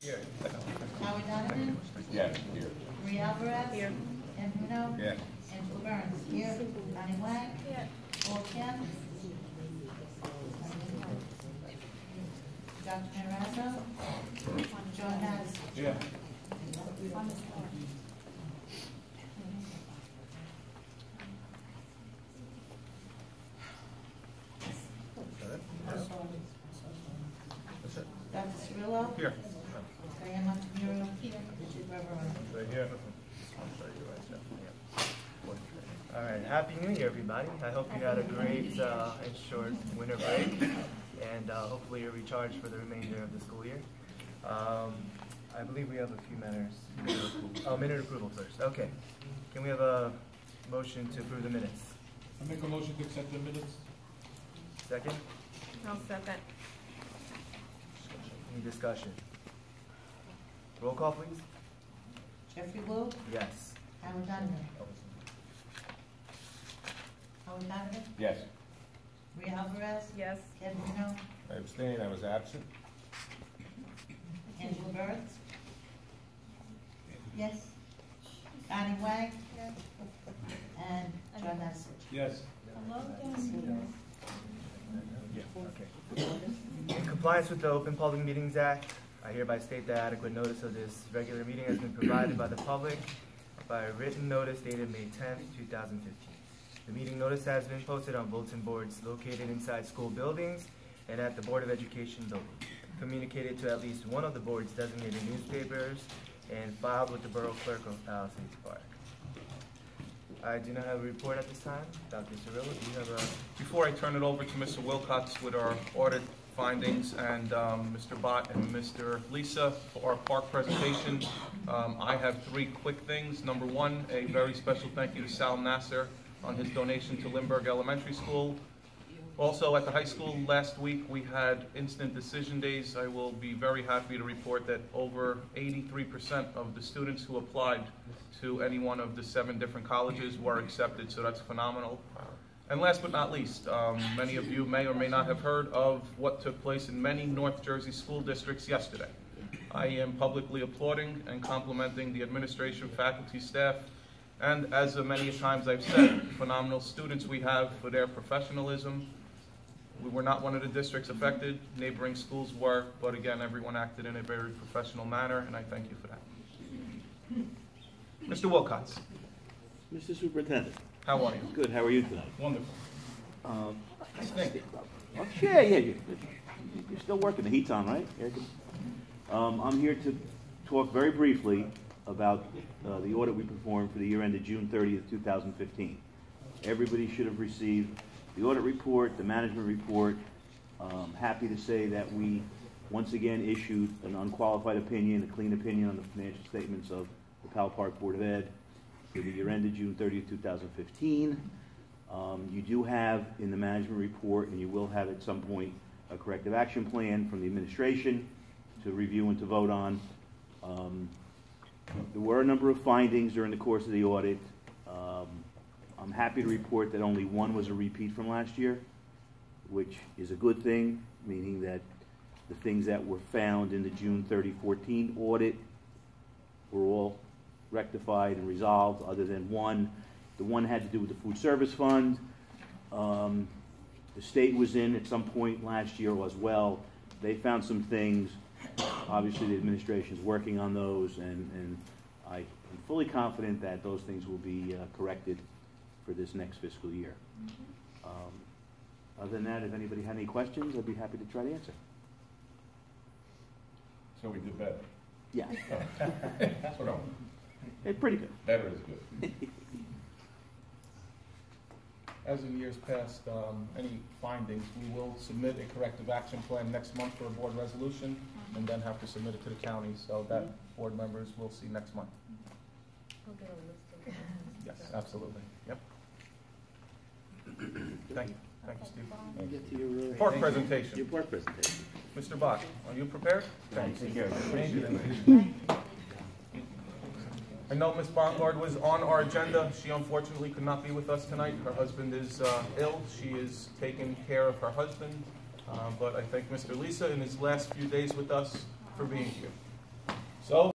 Here. Howard Donovan. Yes, here. Marie Alvarez. Here. Ken Bruno. Yes. Angela Burns. Here. Donnie Wang. Here. Paul Kemp. Dr. Marazzo. John Hess. Yeah. Dr. Cirillo. Here. Diane Montemuro. Here. Richard Barbarone. Right here. All right, Happy New Year, everybody. I hope you had a great and short winter break, and hopefully you're recharged for the remainder of the school year. I believe we have a few matters. Minute approval first. Okay. Can we have a motion to approve the minutes? I make a motion to accept the minutes. Second? I'll second. Any discussion? Roll call, please. Jeffrey Wu. Yes. Howard Donovan. Howard Donovan. Yes. Maria Alvarez. Yes. Ken Bruno. I abstain, I was absent. Angela Burns. Yes. Donnie Wang. Yes. And John Hess. Yes. Yeah, okay. In compliance with the Open Public Meetings Act, I hereby state that adequate notice of this regular meeting has been provided by the public by a written notice dated May 10th, 2015. The meeting notice has been posted on bulletin boards located inside school buildings and at the Board of Education building, communicated to at least one of the board's designated newspapers, and filed with the Borough Clerk of Palisades Park. I do not have a report at this time. Dr. Cirillo, do you have a... Before I turn it over to Mr. Wilcox with our audit findings and Mr. Bott and Mr. Lisa for our park presentation, I have three quick things. Number one, a very special thank you to Sal Nasser on his donation to Lindbergh Elementary School. Also, at the high school last week, we had instant decision days. I will be very happy to report that over 83% of the students who applied to any one of the 7 different colleges were accepted, so that's phenomenal. And last but not least, many of you may or may not have heard of what took place in many North Jersey school districts yesterday. I am publicly applauding and complimenting the administration, faculty, staff, and as many times I've said, phenomenal students we have for their professionalism. We were not one of the districts affected. Neighboring schools were, but again, everyone acted in a very professional manner, and I thank you for that. Mr. Wilcox. Mr. Superintendent. How are you? Good. How are you tonight? Wonderful. Yeah. You're still working. The heat's on, right? I'm here to talk very briefly about the audit we performed for the year ended June 30th, 2015. Everybody should have received the audit report, the management report. Happy to say that we once again issued an unqualified opinion, a clean opinion on the financial statements of the Powell Park Board of Ed for the year ended June 30th, 2015. You do have in the management report, and you will have at some point, a corrective action plan from the administration to review and to vote on. There were a number of findings during the course of the audit. I'm happy to report that only one was a repeat from last year, which is a good thing, meaning that the things that were found in the June 30, 14 audit were all rectified and resolved, other than one. The one had to do with the food service fund. The state was in at some point last year as well. They found some things. Obviously, the administration is working on those, and I am fully confident that those things will be corrected for this next fiscal year. Other than that, if anybody had any questions, I'd be happy to try to answer. So we did better. Yeah. That's what I want. It's pretty good. Better is good. As in years past, any findings, we will submit a corrective action plan next month for a board resolution, and then have to submit it to the county, so that board members will see next month. I'll get a list of Yes, absolutely. Yep. Thank you. Thank you, Steve. Get to your Park presentation. Your park presentation. Mr. Bott, are you prepared? Thanks. Take care. Appreciate it. I know Ms. Bongard was on our agenda. She unfortunately could not be with us tonight. Her husband is ill. She is taking care of her husband. But I thank Mr. Lisa in his last few days with us for being here. So